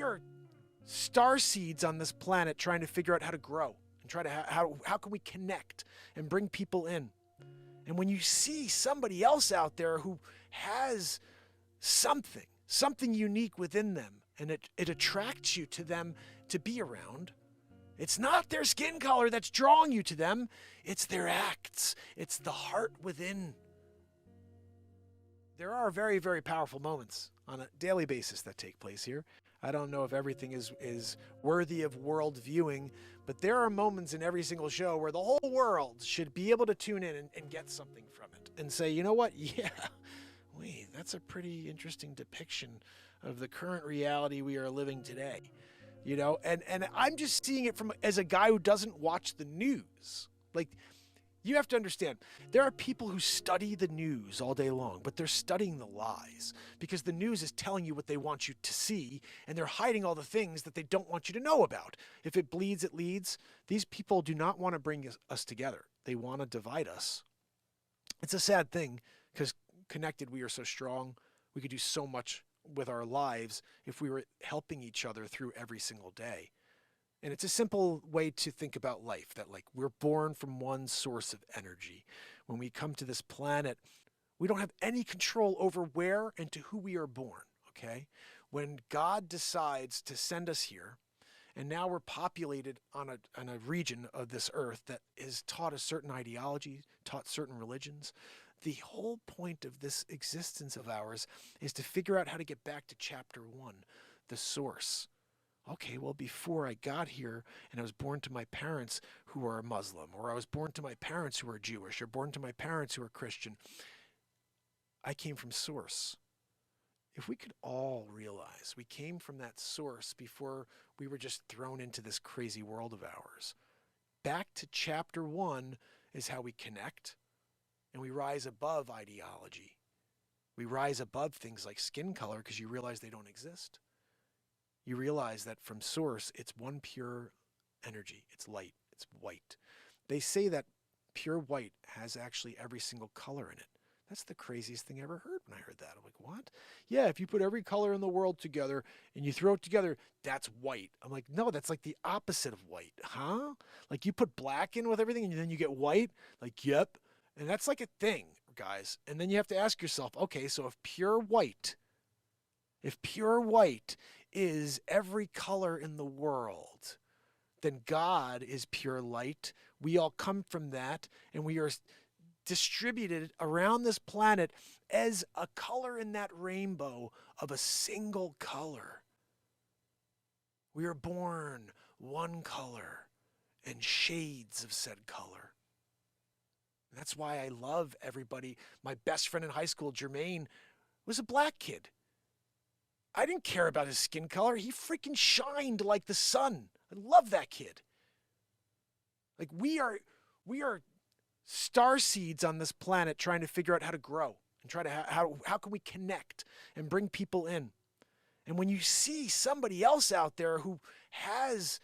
are star seeds on this planet trying to figure out how to grow and try to how can we connect and bring people in. And when you see somebody else out there who has something unique within them, and it attracts you to them to be around, it's not their skin color that's drawing you to them, it's their acts, it's the heart within. There are very, very powerful moments on a daily basis that take place here. I don't know if everything is worthy of world viewing, but there are moments in every single show where the whole world should be able to tune in and get something from it and say, you know what? Yeah, wait, that's a pretty interesting depiction of the current reality we are living today. You know, and I'm just seeing it from as a guy who doesn't watch the news. Like, you have to understand, there are people who study the news all day long, but they're studying the lies because the news is telling you what they want you to see, and they're hiding all the things that they don't want you to know about. If it bleeds, it leads. These people do not want to bring us together. They want to divide us. It's a sad thing because connected we are so strong. We could do so much with our lives if we were helping each other through every single day. And it's a simple way to think about life, that like we're born from one source of energy. When we come to this planet, we don't have any control over where and to who we are born, okay? When God decides to send us here, and now we're populated on a region of this earth that is taught a certain ideology, taught certain religions, the whole point of this existence of ours is to figure out how to get back to chapter 1, the source. Okay, well, before I got here and I was born to my parents who are Muslim, or I was born to my parents who are Jewish, or born to my parents who are Christian, I came from source. If we could all realize we came from that source before we were just thrown into this crazy world of ours, back to chapter 1 is how we connect and we rise above ideology. We rise above things like skin color because you realize they don't exist. You realize that from source, it's one pure energy. It's light. It's white. They say that pure white has actually every single color in it. That's the craziest thing I ever heard when I heard that. I'm like, what? Yeah, if you put every color in the world together and you throw it together, that's white. I'm like, no, that's like the opposite of white. Huh? Like you put black in with everything and then you get white? Like, yep. And that's like a thing, guys. And then you have to ask yourself, okay, so if pure white is every color in the world, then God is pure light. We all come from that, and we are distributed around this planet as a color in that rainbow of a single color. We are born one color and shades of said color. And that's why I love everybody. My best friend in high school, Jermaine, was a black kid. I didn't care about his skin color. He freaking shined like the sun. I love that kid. Like we are star seeds on this planet trying to figure out how to grow and try to how can we connect and bring people in. And when you see somebody else out there who has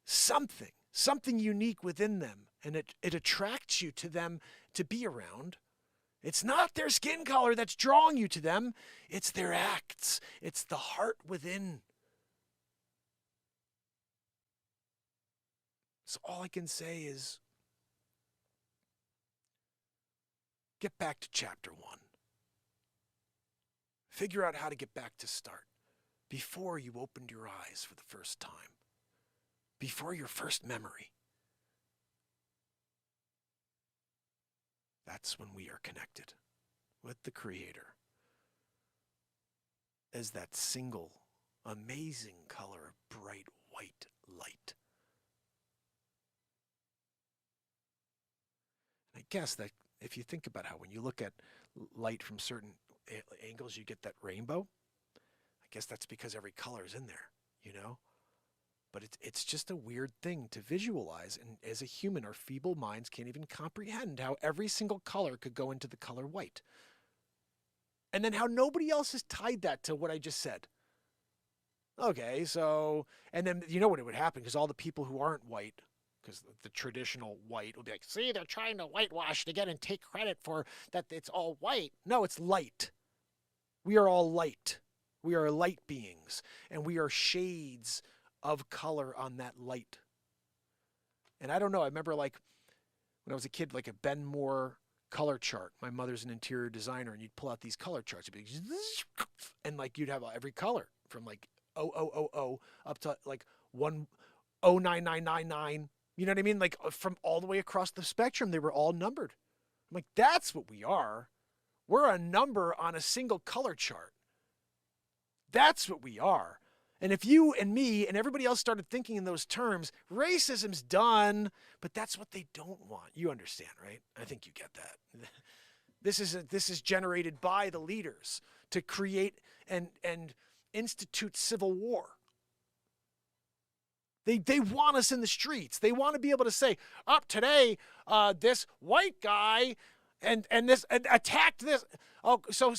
something unique within them, and it attracts you to them to be around, it's not their skin color that's drawing you to them. It's their acts. It's the heart within. So all I can say is get back to chapter 1. Figure out how to get back to start before you opened your eyes for the first time, before your first memory. That's when we are connected with the Creator as that single, amazing color of bright white light. I guess that if you think about how when you look at light from certain angles, you get that rainbow, I guess that's because every color is in there, you know? But it's just a weird thing to visualize, and as a human, our feeble minds can't even comprehend how every single color could go into the color white. And then how nobody else has tied that to what I just said. Okay, so, and then you know what it would happen, because all the people who aren't white, because the traditional white will be like, see, they're trying to whitewash to get and take credit for that it's all white. No, it's light. We are all light. We are light beings, and we are shades of color on that light. And I don't know, I remember like when I was a kid, like a Ben Moore color chart. My mother's an interior designer, and you'd pull out these color charts. And like you'd have every color from like 0000 up to like 109999. You know what I mean? Like from all the way across the spectrum, they were all numbered. I'm like, that's what we are. We're a number on a single color chart. That's what we are. And if you and me and everybody else started thinking in those terms, racism's done, but that's what they don't want. You understand, right? I think you get that. This is generated by the leaders to create and institute civil war. They want us in the streets. They want to be able to say, today, this white guy and attacked this. Oh, so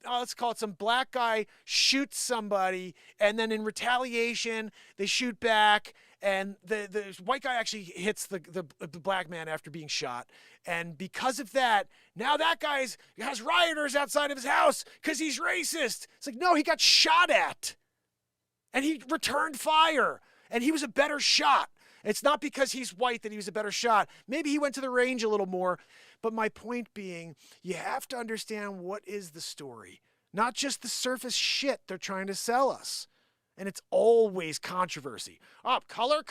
let's call it some black guy shoots somebody, and then in retaliation they shoot back, and the white guy actually hits the black man after being shot, and because of that, now that guy has rioters outside of his house because he's racist. It's like, no, he got shot at, and he returned fire, and he was a better shot. It's not because he's white that he was a better shot. Maybe he went to the range a little more. But my point being, you have to understand what is the story, not just the surface shit they're trying to sell us. And it's always controversy. Color.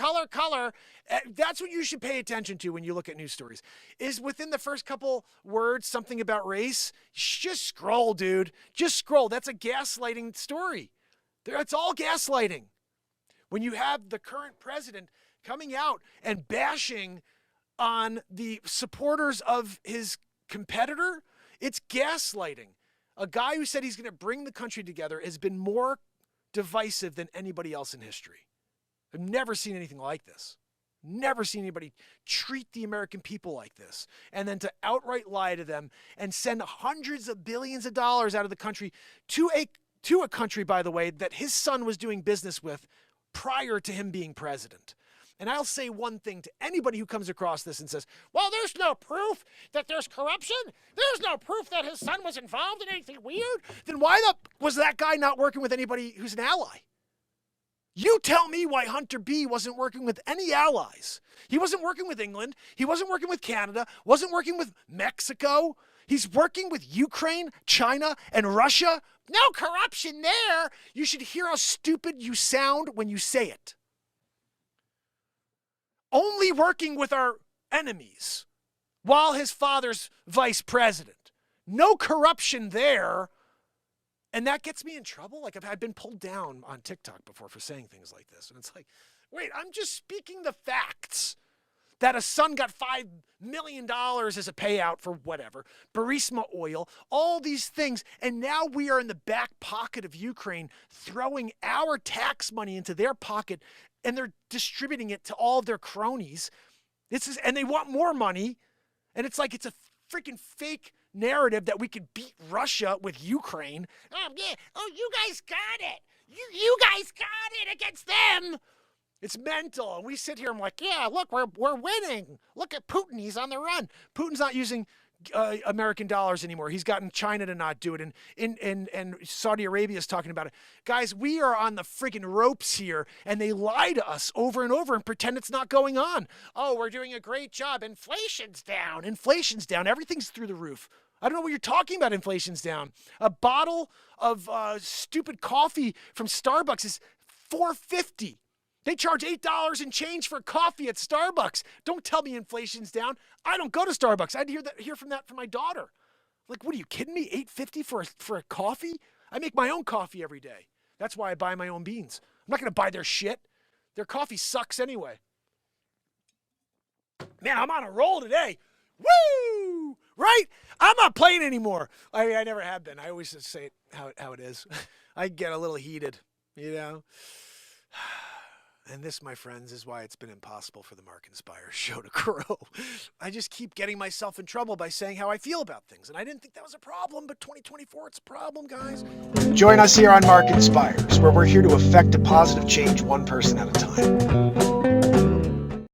That's what you should pay attention to when you look at news stories. Is within the first couple words something about race? Just scroll, dude. Just scroll. That's a gaslighting story. It's all gaslighting. When you have the current president coming out and bashing on the supporters of his competitor, it's gaslighting. A guy who said he's going to bring the country together has been more divisive than anybody else in history. I've never seen anything like this. Never seen anybody treat the American people like this. And then to outright lie to them and send hundreds of billions of dollars out of the country to a country, by the way, that his son was doing business with prior to him being president. And I'll say one thing to anybody who comes across this and says, well, there's no proof that there's corruption. There's no proof that his son was involved in anything weird. Then why was that guy not working with anybody who's an ally? You tell me why Hunter B. wasn't working with any allies. He wasn't working with England. He wasn't working with Canada. Wasn't working with Mexico. He's working with Ukraine, China, and Russia. No corruption there. You should hear how stupid you sound when you say it. Only working with our enemies while his father's vice president. No corruption there. And that gets me in trouble. Like I've been pulled down on TikTok before for saying things like this. And it's like, wait, I'm just speaking the facts. That a son got $5 million as a payout for whatever, Burisma oil, all these things. And now we are in the back pocket of Ukraine, throwing our tax money into their pocket, and they're distributing it to all of their cronies. And they want more money. And it's like, it's a freaking fake narrative that we could beat Russia with Ukraine. Oh, yeah. Oh, you guys got it. You guys got it against them. It's mental. And we sit here and I'm like, yeah, look, we're winning. Look at Putin. He's on the run. Putin's not using American dollars anymore. He's gotten China to not do it. And Saudi Arabia is talking about it. Guys, we are on the friggin' ropes here, and they lie to us over and over and pretend it's not going on. Oh, we're doing a great job. Inflation's down. Inflation's down. Everything's through the roof. I don't know what you're talking about. Inflation's down. A bottle of stupid coffee from Starbucks is $4.50. They charge $8 and change for coffee at Starbucks. Don't tell me inflation's down. I don't go to Starbucks. I'd hear from that from my daughter. Like, what are you kidding me? $8.50 for a coffee? I make my own coffee every day. That's why I buy my own beans. I'm not going to buy their shit. Their coffee sucks anyway. Man, I'm on a roll today. Woo! Right? I'm not playing anymore. I mean, I never have been. I always just say it how it is. I get a little heated, you know? And this, my friends, is why it's been impossible for the Mark Inspire show to grow. I just keep getting myself in trouble by saying how I feel about things. And I didn't think that was a problem, but 2024, it's a problem, guys. Join us here on Mark Inspires, where we're here to effect a positive change one person at a time.